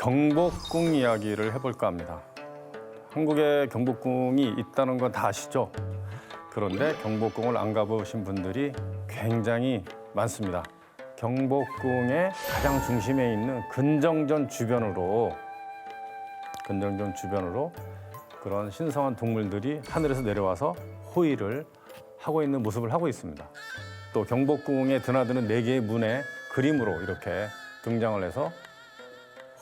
경복궁 이야기를 해볼까 합니다. 한국에 경복궁이 있다는 건 다 아시죠? 그런데 경복궁을 안 가보신 분들이 굉장히 많습니다. 경복궁의 가장 중심에 있는 근정전 주변으로 그런 신성한 동물들이 하늘에서 내려와서 호위를 하고 있는 모습을 하고 있습니다. 또 경복궁에 드나드는 4개의 문의 그림으로 이렇게 등장을 해서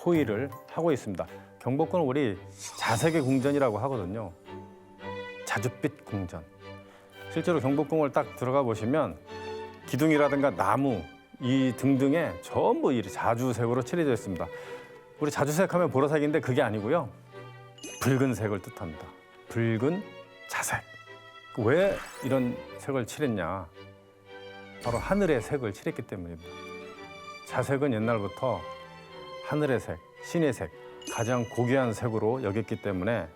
호위를 하고 있습니다. 경복궁을 우리 자색의 궁전이라고 하거든요. 자줏빛 궁전. 실제로 경복궁을 딱 들어가 보시면 기둥이라든가 나무 이 등등에 전부 이 자주색으로 칠해져 있습니다. 우리 자주색 하면 보라색인데 그게 아니고요. 붉은색을 뜻합니다. 붉은 자색. 왜 이런 색을 칠했냐? 바로 하늘의 색을 칠했기 때문입니다. 자색은 옛날부터 하늘의 색, 신의 색, 가장 고귀한 색으로 여겼기 때문에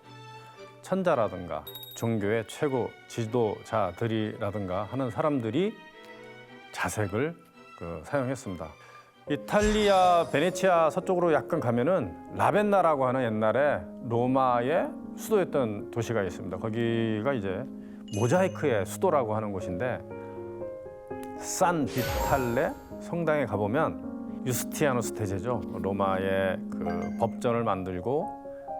천자라든가 종교의 최고 지도자들이라든가 하는 사람들이 자색을 사용했습니다. 이탈리아 베네치아 서쪽으로 약간 가면은 라벤나라고 하는 옛날에 로마의 수도였던 도시가 있습니다. 거기가 이제 모자이크의 수도라고 하는 곳인데 산 비탈레 성당에 가보면 유스티아누스 대제죠. 로마의 그 법전을 만들고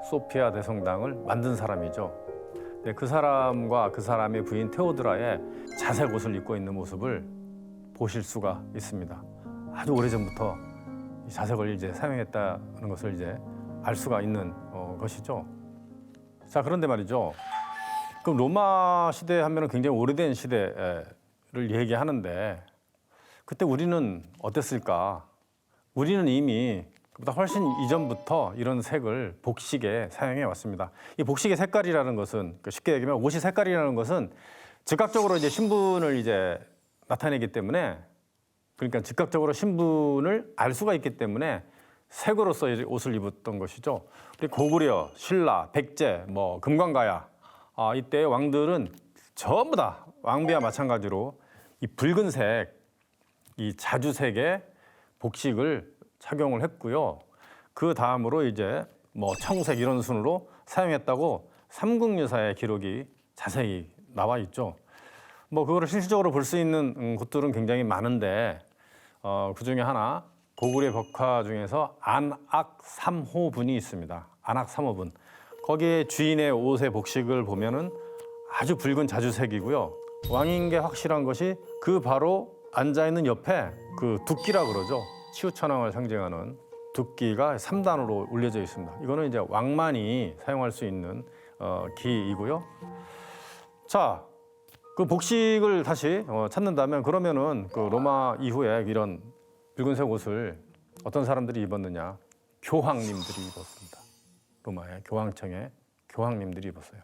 소피아 대성당을 만든 사람이죠. 네, 그 사람과 그 사람의 부인 테오드라의 자색 옷을 입고 있는 모습을 보실 수가 있습니다. 아주 오래전부터 이 자색을 이제 사용했다는 것을 이제 알 수가 있는 것이죠. 자, 그런데 말이죠. 그럼 로마 시대 하면은 굉장히 오래된 시대를 얘기하는데 그때 우리는 어땠을까? 우리는 이미 그보다 훨씬 이전부터 이런 색을 복식에 사용해 왔습니다. 이 복식의 색깔이라는 것은 쉽게 얘기하면 옷이 색깔이라는 것은 즉각적으로 이제 신분을 이제 나타내기 때문에 그러니까 즉각적으로 신분을 알 수가 있기 때문에 색으로서 옷을 입었던 것이죠. 우리 고구려, 신라, 백제, 금관가야 이때 왕들은 전부 다 왕비와 마찬가지로 이 붉은색, 이 자주색의 복식을 착용을 했고요. 그 다음으로 이제 청색 이런 순으로 사용했다고 삼국유사의 기록이 자세히 나와 있죠. 그거를 실질적으로 볼 수 있는 곳들은 굉장히 많은데 그 중에 하나 고구려 벽화 중에서 안악삼호분이 있습니다. 안악삼호분. 거기에 주인의 옷의 복식을 보면은 아주 붉은 자주색이고요. 왕인 게 확실한 것이 그 바로 앉아 있는 옆에 그 두끼라 그러죠. 치우천왕을 상징하는 두끼가 3단으로 올려져 있습니다. 이거는 이제 왕만이 사용할 수 있는 기이고요. 자, 그 복식을 다시 찾는다면 그러면은 그 로마 이후에 이런 붉은색 옷을 어떤 사람들이 입었느냐? 교황님들이 입었습니다. 로마의 교황청의 교황님들이 입었어요.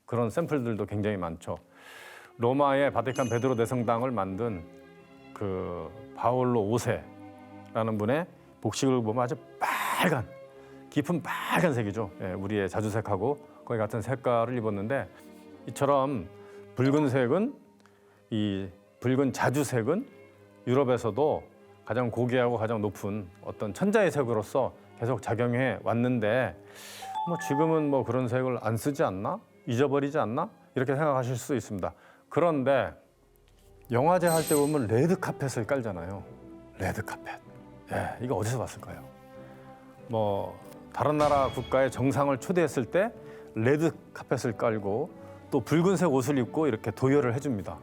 그런 샘플들도 굉장히 많죠. 로마의 바티칸 베드로 대성당을 만든 그 바올로 5세라는 분의 복식을 보면 아주 빨간, 깊은 빨간색이죠. 예, 우리의 자주색하고 거의 같은 색깔을 입었는데 이처럼 붉은색은 이 붉은 자주색은 유럽에서도 가장 고귀하고 가장 높은 어떤 천자의 색으로서 계속 작용해 왔는데 지금은 그런 색을 안 쓰지 않나? 잊어버리지 않나? 이렇게 생각하실 수 있습니다. 그런데 영화제 할 때 보면 레드 카펫을 깔잖아요. 레드 카펫. 예, 이거 어디서 봤을까요? 다른 나라 국가의 정상을 초대했을 때 레드 카펫을 깔고 또 붉은색 옷을 입고 이렇게 도열을 해줍니다.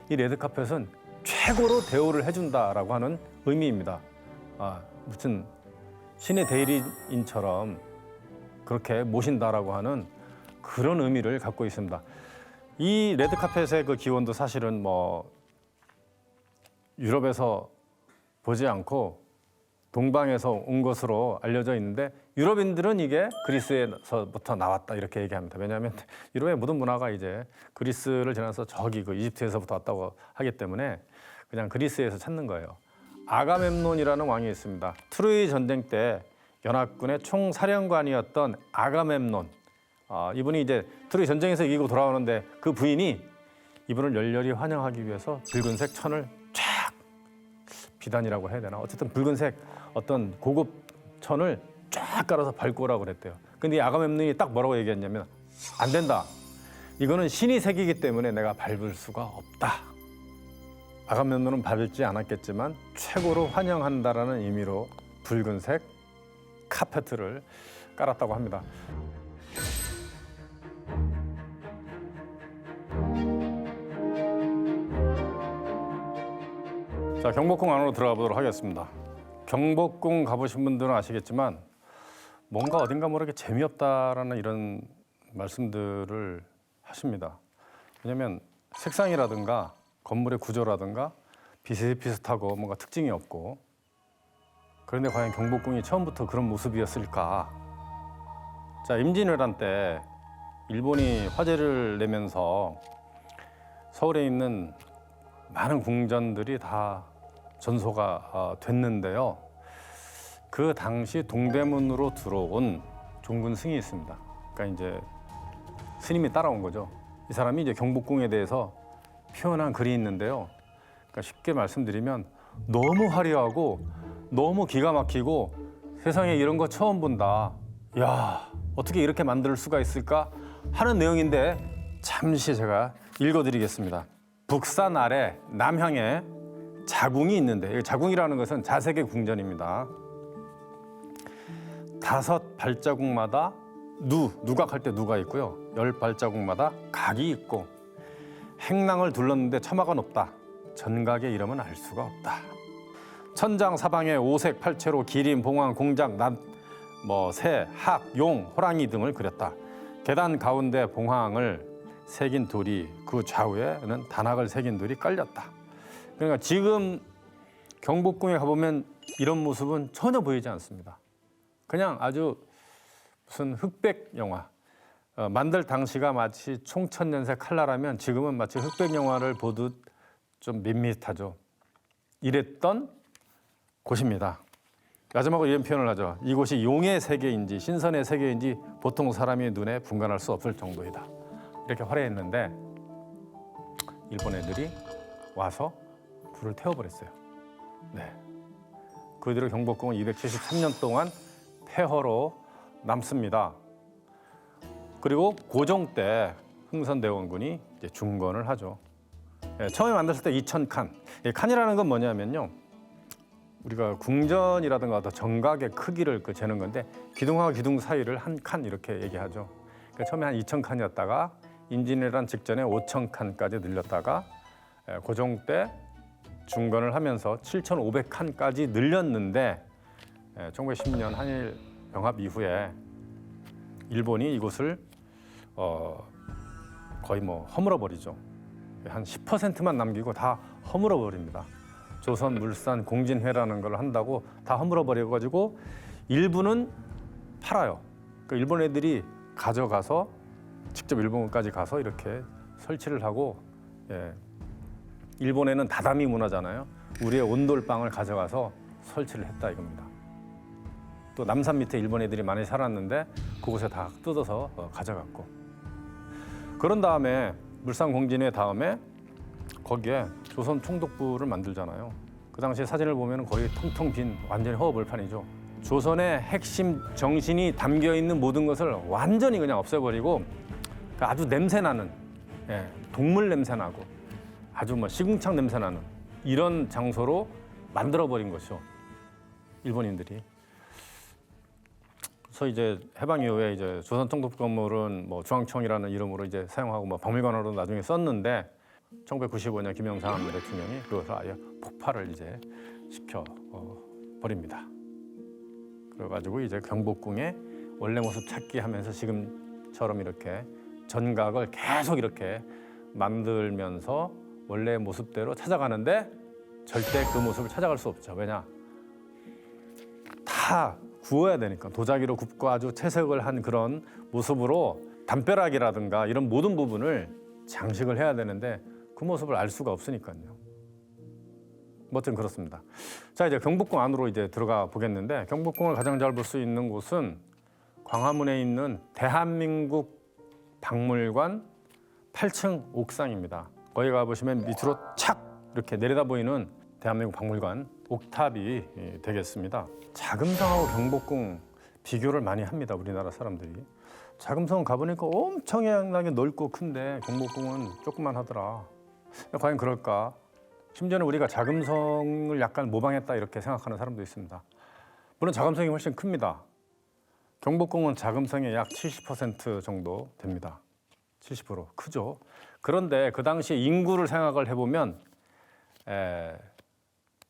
이 레드 카펫은 최고로 대우를 해준다라고 하는 의미입니다. 무슨 신의 대리인처럼 그렇게 모신다라고 하는 그런 의미를 갖고 있습니다. 이 레드 카펫의 그 기원도 사실은 유럽에서 보지 않고 동방에서 온 것으로 알려져 있는데 유럽인들은 이게 그리스에서부터 나왔다 이렇게 얘기합니다. 왜냐하면 유럽의 모든 문화가 이제 그리스를 지나서 저기 그 이집트에서부터 왔다고 하기 때문에 그냥 그리스에서 찾는 거예요. 아가멤논이라는 왕이 있습니다. 트로이 전쟁 때 연합군의 총사령관이었던 아가멤논. 이분이 이제 트로이 전쟁에서 이기고 돌아오는데 그 부인이 이분을 열렬히 환영하기 위해서 붉은색 천을 쫙 비단이라고 해야 되나? 어쨌든 붉은색 어떤 고급 천을 쫙 쫙 깔아서 밟고 오라고 그랬대요. 근데 이 아가멤논이 딱 뭐라고 얘기했냐면 안 된다. 이거는 신이 색이기 때문에 내가 밟을 수가 없다. 아가멤논은 밟지 않았겠지만 최고로 환영한다라는 의미로 붉은색 카페트를 깔았다고 합니다. 자, 경복궁 안으로 들어가 보도록 하겠습니다. 경복궁 가보신 분들은 아시겠지만 뭔가 어딘가 모르게 재미없다라는 이런 말씀들을 하십니다. 왜냐하면 색상이라든가 건물의 구조라든가 비슷비슷하고 뭔가 특징이 없고, 그런데 과연 경복궁이 처음부터 그런 모습이었을까? 자, 임진왜란 때 일본이 화재를 내면서 서울에 있는 많은 궁전들이 다 전소가 됐는데요. 그 당시 동대문으로 들어온 종군 승이 있습니다. 그러니까 이제 스님이 따라온 거죠. 이 사람이 이제 경복궁에 대해서 표현한 글이 있는데요. 그러니까 쉽게 말씀드리면 너무 화려하고 너무 기가 막히고 세상에 이런 거 처음 본다. 야, 어떻게 이렇게 만들 수가 있을까 하는 내용인데 잠시 제가 읽어드리겠습니다. 북산 아래 남향에 자궁이 있는데, 자궁이라는 것은 자색의 궁전입니다. 5 발자국마다 누각할 때 누가 있고요. 10 발자국마다 각이 있고 행랑을 둘렀는데 처마가 높다. 전각의 이름은 알 수가 없다. 천장 사방에 오색 팔체로 기린, 봉황, 공작, 난, 새, 학, 용, 호랑이 등을 그렸다. 계단 가운데 봉황을 새긴 돌이, 그 좌우에는 단학을 새긴 돌이 깔렸다. 그러니까 지금 경복궁에 가보면 이런 모습은 전혀 보이지 않습니다. 그냥 아주 무슨 흑백 영화, 만들 당시가 마치 총천년새 칼라라면 지금은 마치 흑백 영화를 보듯 좀 밋밋하죠. 이랬던 곳입니다. 마지막으로 이런 표현을 하죠. 이곳이 용의 세계인지 신선의 세계인지 보통 사람의 눈에 분간할 수 없을 정도이다. 이렇게 화려했는데 일본 애들이 와서 불을 태워버렸어요. 네. 그 뒤로 경복궁은 273년 동안 폐허로 남습니다. 그리고 고종 때 흥선대원군이 이제 중건을 하죠. 네, 처음에 만들었을 때 2,000칸. 칸이라는 건 뭐냐면요. 우리가 궁전이라든가 어떤 정각의 크기를 재는 건데 기둥과 기둥 사이를 한 칸 이렇게 얘기하죠. 그러니까 처음에 한 2,000칸이었다가 임진왜란 직전에 5,000칸까지 늘렸다가 고종 때 중건을 하면서 7,500칸까지 늘렸는데 1910년 한일 병합 이후에 일본이 이곳을 거의 허물어 버리죠. 한 10%만 남기고 다 허물어 버립니다. 조선물산 공진회라는 걸 한다고 다 허물어 버려 가지고 일부는 팔아요. 그러니까 일본 애들이 가져가서 직접 일본까지 가서 이렇게 설치를 하고, 일본에는 다다미 문화잖아요. 우리의 온돌방을 가져가서 설치를 했다 이겁니다. 또 남산 밑에 일본 애들이 많이 살았는데 그곳에 다 뜯어서 가져갔고, 그런 다음에 물산공진회 다음에 거기에 조선 총독부를 만들잖아요. 그 당시에 사진을 보면 거의 텅텅 빈 완전히 허허벌판이죠. 조선의 핵심 정신이 담겨 있는 모든 것을 완전히 그냥 없애버리고 아주 냄새나는, 동물 냄새나고 아주 시궁창 냄새나는 이런 장소로 만들어버린 것이죠. 일본인들이. 그래서 이제 해방 이후에 이제 조선 총독부 건물은 중앙청이라는 이름으로 이제 사용하고 박물관으로 나중에 썼는데 1995년 김영삼 대통령이 그것을 아예 폭파를 이제 시켜 버립니다. 그래가지고 이제 경복궁의 원래 모습 찾기 하면서 지금처럼 이렇게 전각을 계속 이렇게 만들면서 원래 모습대로 찾아가는데 절대 그 모습을 찾아갈 수 없죠. 왜냐? 다 구워야 되니까 도자기로 굽고 아주 채색을 한 그런 모습으로 담벼락이라든가 이런 모든 부분을 장식을 해야 되는데 그 모습을 알 수가 없으니까요. 뭐든 그렇습니다. 자, 이제 경복궁 안으로 이제 들어가 보겠는데 경복궁을 가장 잘 볼 수 있는 곳은 광화문에 있는 대한민국 박물관 8층 옥상입니다. 거기 가보시면 밑으로 착 이렇게 내려다 보이는 대한민국 박물관 옥탑이 되겠습니다. 자금성하고 경복궁 비교를 많이 합니다. 우리나라 사람들이. 자금성은 가보니까 엄청나게 넓고 큰데 경복궁은 조그만 하더라. 과연 그럴까? 심지어는 우리가 자금성을 약간 모방했다 이렇게 생각하는 사람도 있습니다. 물론 자금성이 훨씬 큽니다. 경복궁은 자금성의 약 70% 정도 됩니다. 70% 크죠. 그런데 그 당시 인구를 생각을 해보면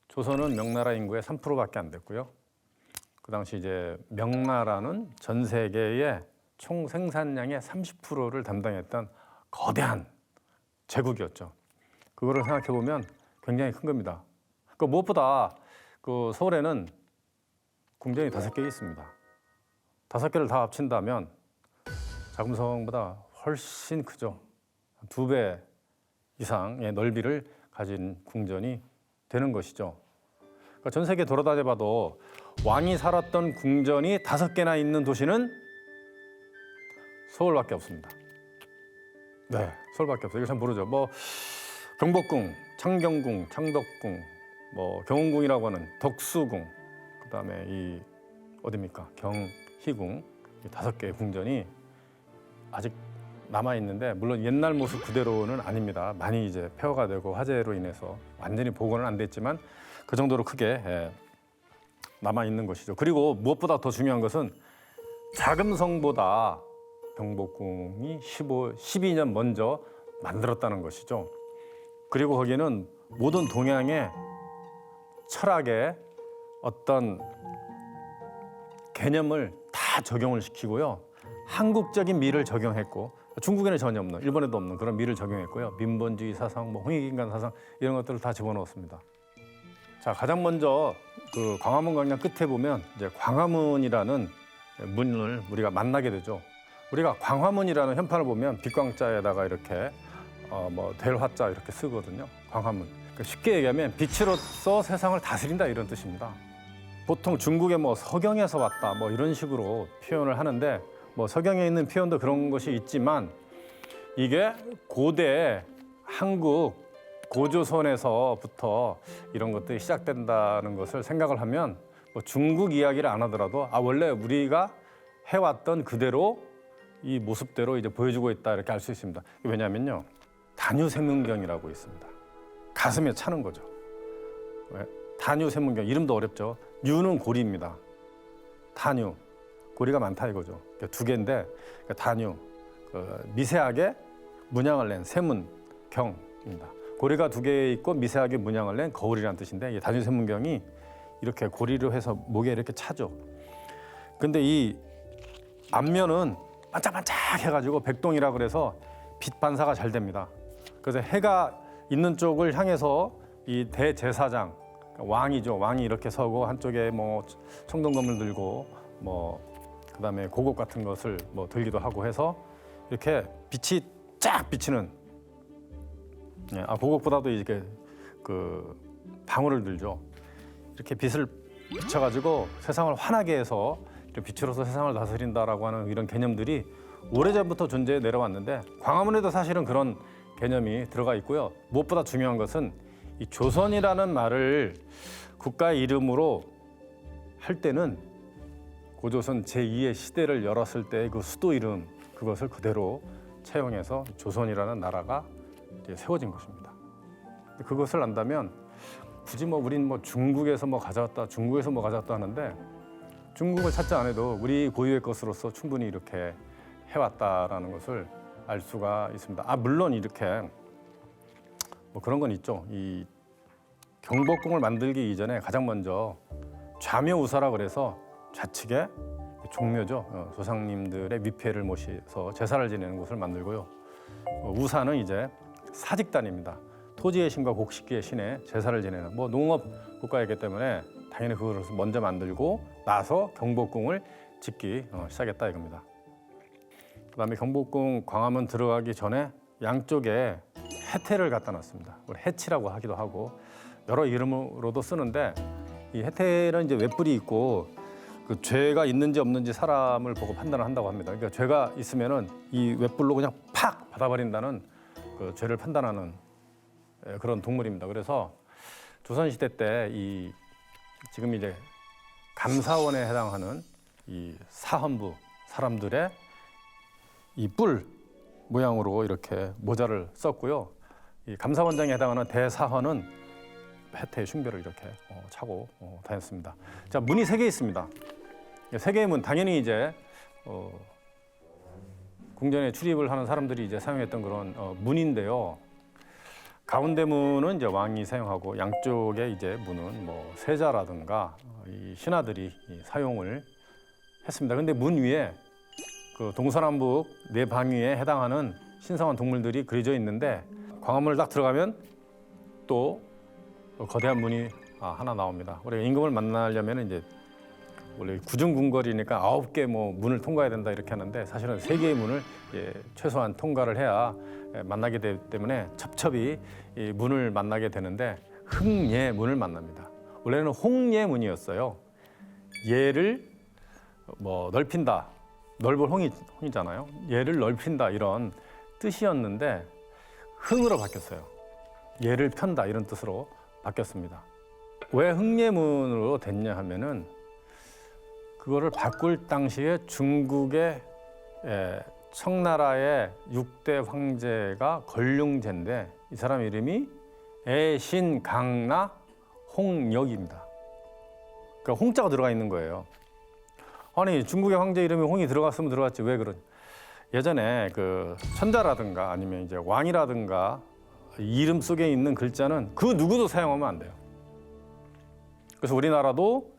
조선은 명나라 인구의 3%밖에 안 됐고요. 그 당시 이제 명나라는 전 세계의 총 생산량의 30%를 담당했던 거대한 제국이었죠. 그거를 생각해 보면 굉장히 큰 겁니다. 그 무엇보다 그 서울에는 궁전이 5개 있습니다. 5개를 다 합친다면 자금성보다 훨씬 크죠. 2배 이상의 넓이를 가진 궁전이 되는 것이죠. 그러니까 전 세계 돌아다녀봐도 왕이 살았던 궁전이 5개나 있는 도시는 서울밖에 없습니다. 네, 서울밖에 없어요. 이거 참 모르죠. 뭐 경복궁, 창경궁, 창덕궁, 뭐 경운궁이라고 하는 덕수궁, 그다음에 이 어디입니까? 경희궁, 이 5개의 궁전이 아직 남아 있는데 물론 옛날 모습 그대로는 아닙니다. 많이 이제 폐허가 되고 화재로 인해서 완전히 복원은 안 됐지만 그 정도로 크게 남아 있는 것이죠. 그리고 무엇보다 더 중요한 것은 자금성보다 경복궁이 12년 먼저 만들었다는 것이죠. 그리고 거기는 모든 동양의 철학의 어떤 개념을 다 적용을 시키고요. 한국적인 미를 적용했고 중국에는 전혀 없는, 일본에도 없는 그런 미를 적용했고요. 민본주의 사상, 뭐 홍익인간 사상 이런 것들을 다 집어넣었습니다. 자, 가장 먼저 그 광화문 광장 끝에 보면 이제 광화문이라는 문을 우리가 만나게 되죠. 우리가 광화문이라는 현판을 보면 빛광자에다가 이렇게 뭐 대화자 이렇게 쓰거든요. 광화문. 그러니까 쉽게 얘기하면 빛으로서 세상을 다스린다 이런 뜻입니다. 보통 중국의 뭐 서경에서 왔다 뭐 이런 식으로 표현을 하는데 뭐 서경에 있는 표현도 그런 것이 있지만 이게 고대 한국 고조선에서부터 이런 것들이 시작된다는 것을 생각을 하면 뭐 중국 이야기를 안 하더라도 원래 우리가 해왔던 그대로 이 모습대로 이제 보여주고 있다 이렇게 알 수 있습니다. 왜냐하면요 단유세문경이라고 있습니다. 가슴에 차는 거죠. 왜? 단유세문경 이름도 어렵죠. 유는 고리입니다. 단유 고리가 많다 이거죠. 그러니까 2개인데 그러니까 단유 미세하게 문양을 낸 세문경입니다. 고리가 2개 있고 미세하게 문양을 낸 거울이라는 뜻인데 이 단유세문경이 이렇게 고리로 해서 목에 이렇게 차죠. 근데 이 앞면은 반짝반짝 해가지고 백동이라 그래서 빛 반사가 잘 됩니다. 그래서 해가 있는 쪽을 향해서 이 대제사장 왕이죠. 왕이 이렇게 서고 한쪽에 뭐 청동검을 들고 뭐 그다음에 고곡 같은 것을 뭐 들기도 하고 해서 이렇게 빛이 쫙 비치는 고곡보다도 이렇게 그 방울을 들죠. 이렇게 빛을 비춰가지고 세상을 환하게 해서 빛으로서 세상을 다스린다라고 하는 이런 개념들이 오래전부터 존재해 내려왔는데 광화문에도 사실은 그런 개념이 들어가 있고요. 무엇보다 중요한 것은 이 조선이라는 말을 국가의 이름으로 할 때는 고조선 제2의 시대를 열었을 때 그 수도 이름 그것을 그대로 채용해서 조선이라는 나라가 이제 세워진 것입니다. 그것을 안다면 굳이 뭐 우린 뭐 중국에서 뭐 가져왔다 중국에서 뭐 가져왔다 하는데 중국을 찾지 않아도 우리 고유의 것으로서 충분히 이렇게 해왔다라는 것을 알 수가 있습니다. 물론 이렇게 뭐 그런 건 있죠. 이 경복궁을 만들기 이전에 가장 먼저 좌묘우사라 그래서 좌측에 종묘죠. 조상님들의 위패를 모셔서 제사를 지내는 곳을 만들고요. 우사는 이제 사직단입니다. 토지의 신과 곡식의 신에 제사를 지내는 뭐 농업 국가이기 때문에 당연히 그것을 먼저 만들고 나서 경복궁을 짓기 시작했다 이겁니다. 그다음에 경복궁 광화문 들어가기 전에 양쪽에 해태를 갖다 놨습니다. 해치라고 하기도 하고 여러 이름으로도 쓰는데 이 해태는 이제 웹불이 있고 그 죄가 있는지 없는지 사람을 보고 판단을 한다고 합니다. 그러니까 죄가 있으면은 이 웹불로 그냥 팍 받아버린다는 그 죄를 판단하는 그런 동물입니다. 그래서 조선시대 때 이 지금 이제 감사원에 해당하는 이 사헌부 사람들의 이 뿔 모양으로 이렇게 모자를 썼고요. 이 감사원장에 해당하는 대사헌은 해태 숭배를 이렇게 차고 다녔습니다. 자, 문이 3개 있습니다. 3개의 문, 당연히 이제 궁전에 출입을 하는 사람들이 이제 사용했던 그런 문인데요. 가운데 문은 이제 왕이 사용하고 양쪽에 이제 문은 뭐 세자라든가 이 신하들이 사용을 했습니다. 근데 문 위에 그 동서남북 4방위에 해당하는 신성한 동물들이 그려져 있는데 광화문을 딱 들어가면 또 거대한 문이 하나 나옵니다. 우리가 임금을 만나려면 이제 원래 구중궁궐이니까 9개 뭐 문을 통과해야 된다 이렇게 하는데 사실은 3개의 문을 최소한 통과를 해야 만나게 되기 때문에 첩첩이 이 문을 만나게 되는데 흥예문을 만납니다. 원래는 홍예문이었어요. 예를 뭐 넓힌다, 넓을 홍이잖아요. 예를 넓힌다 이런 뜻이었는데 흥으로 바뀌었어요. 예를 편다 이런 뜻으로 바뀌었습니다. 왜 흥예문으로 됐냐 하면은 그거를 바꿀 당시에 중국의 청나라의 6대 황제가 걸륭제인데 이 사람 이름이 애신강나 홍역입니다. 그러니까 홍자가 들어가 있는 거예요. 아니 중국의 황제 이름이 홍이 들어갔으면 들어갔지 왜 그런? 예전에 그 천자라든가 아니면 이제 왕이라든가 이름 속에 있는 글자는 그 누구도 사용하면 안 돼요. 그래서 우리나라도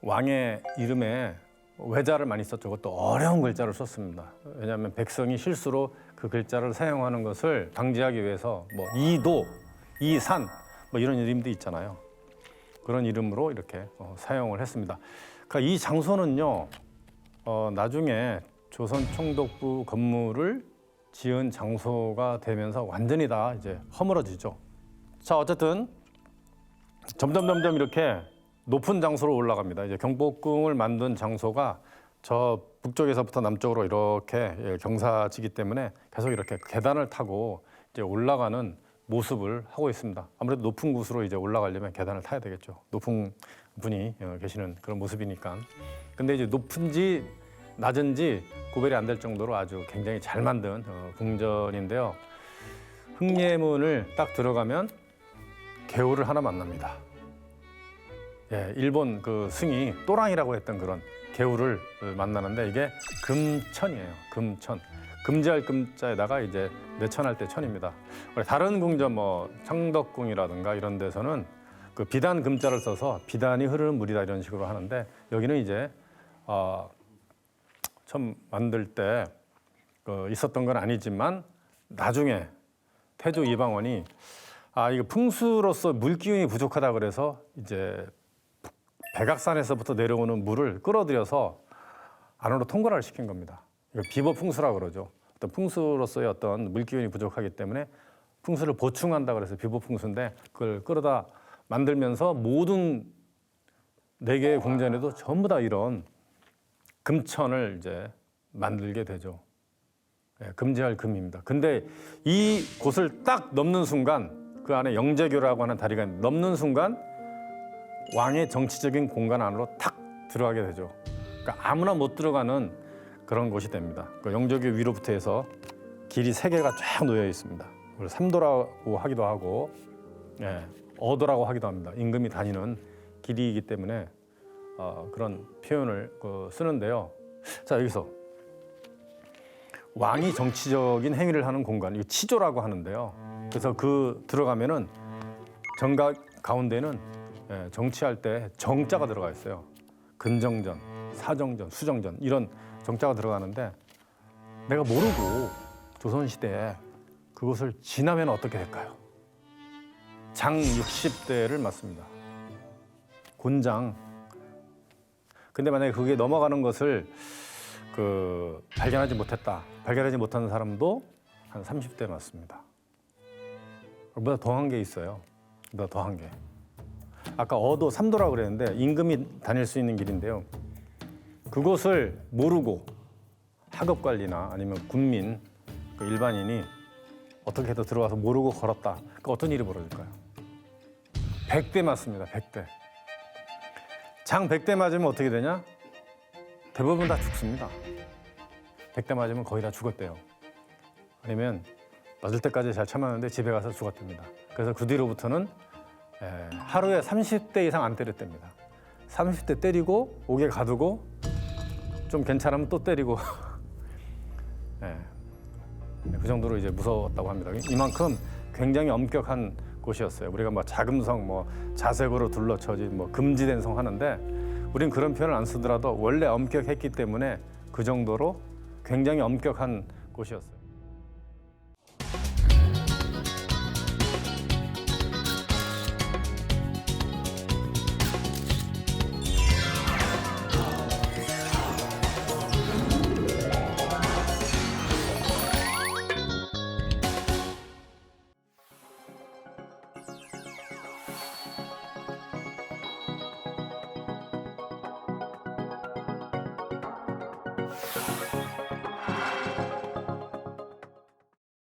왕의 이름에 외자를 많이 썼죠. 그것도 어려운 글자를 썼습니다. 왜냐하면 백성이 실수로 그 글자를 사용하는 것을 방지하기 위해서 뭐 이도, 이산 뭐 이런 이름도 있잖아요. 그런 이름으로 이렇게 사용을 했습니다. 그러니까 이 장소는요. 나중에 조선 총독부 건물을 지은 장소가 되면서 완전히 다 이제 허물어지죠. 자, 어쨌든 점점 이렇게 높은 장소로 올라갑니다. 이제 경복궁을 만든 장소가 저 북쪽에서부터 남쪽으로 이렇게 경사지기 때문에 계속 이렇게 계단을 타고 이제 올라가는 모습을 하고 있습니다. 아무래도 높은 곳으로 이제 올라가려면 계단을 타야 되겠죠. 높은 분이 계시는 그런 모습이니까. 근데 이제 높은지 낮은지 구별이 안 될 정도로 아주 굉장히 잘 만든 궁전인데요. 흥예문을 딱 들어가면 개울을 하나 만납니다. 예, 일본 그 승이 또랑이라고 했던 그런 개울을 만나는데 이게 금천이에요. 금천. 금지할 금자에다가 이제 내천할 때 천입니다. 다른 궁전 뭐 창덕궁이라든가 이런 데서는 그 비단 금자를 써서 비단이 흐르는 물이다 이런 식으로 하는데 여기는 이제 처음 만들 때 있었던 건 아니지만 나중에 태조 이방원이 이거 풍수로서 물 기운이 부족하다 그래서 이제 백악산에서부터 내려오는 물을 끌어들여서 안으로 통과를 시킨 겁니다. 이거 비보풍수라고 그러죠. 어떤 풍수로서의 어떤 물 기운이 부족하기 때문에 풍수를 보충한다 그래서 비보풍수인데 그걸 끌어다 만들면서 모든 4개의 궁전에도 전부 다 이런 금천을 이제 만들게 되죠. 금지할 금입니다. 근데 이 곳을 딱 넘는 순간 그 안에 영재교라고 하는 다리가 넘는 순간 왕의 정치적인 공간 안으로 탁 들어가게 되죠. 그러니까 아무나 못 들어가는 그런 곳이 됩니다. 그 영재교 위로부터 해서 길이 3개가 쫙 놓여 있습니다. 그걸 삼도라고 하기도 하고 어도라고 하기도 합니다. 임금이 다니는 길이기 때문에 그런 표현을 쓰는데요. 자, 여기서 왕이 정치적인 행위를 하는 공간, 이거 치조라고 하는데요. 그래서 그 들어가면은 정각 가운데는 정치할 때 정자가 들어가 있어요. 근정전, 사정전, 수정전 이런 정자가 들어가는데 내가 모르고 조선시대에 그것을 지나면 어떻게 될까요? 장 60대를 맞습니다. 곤장. 근데 만약에 그게 넘어가는 것을 발견하지 못했다. 발견하지 못하는 사람도 한 30대 맞습니다. 그보다 더한 게 있어요. 그보다 더한 게. 아까 어도 삼도라고 그랬는데 임금이 다닐 수 있는 길인데요. 그곳을 모르고 학업 관리나 아니면 군민, 일반인이 어떻게 해도 들어가서 모르고 걸었다. 어떤 일이 벌어질까요? 100대 맞습니다. 100대. 장 100대 맞으면 어떻게 되냐? 대부분 다 죽습니다. 100대 맞으면 거의 다 죽었대요. 아니면 맞을 때까지 잘 참았는데 집에 가서 죽었답니다. 그래서 그 뒤로부터는 하루에 30대 이상 안 때렸답니다. 30대 때리고 옥에 가두고 좀 괜찮으면 또 때리고 그 정도로 이제 무서웠다고 합니다. 이만큼 굉장히 엄격한 곳이었어요. 우리가 뭐 자금성, 뭐 자색으로 둘러쳐진 뭐 금지된 성 하는데 우린 그런 표현을 안 쓰더라도 원래 엄격했기 때문에 그 정도로 굉장히 엄격한 곳이었어요.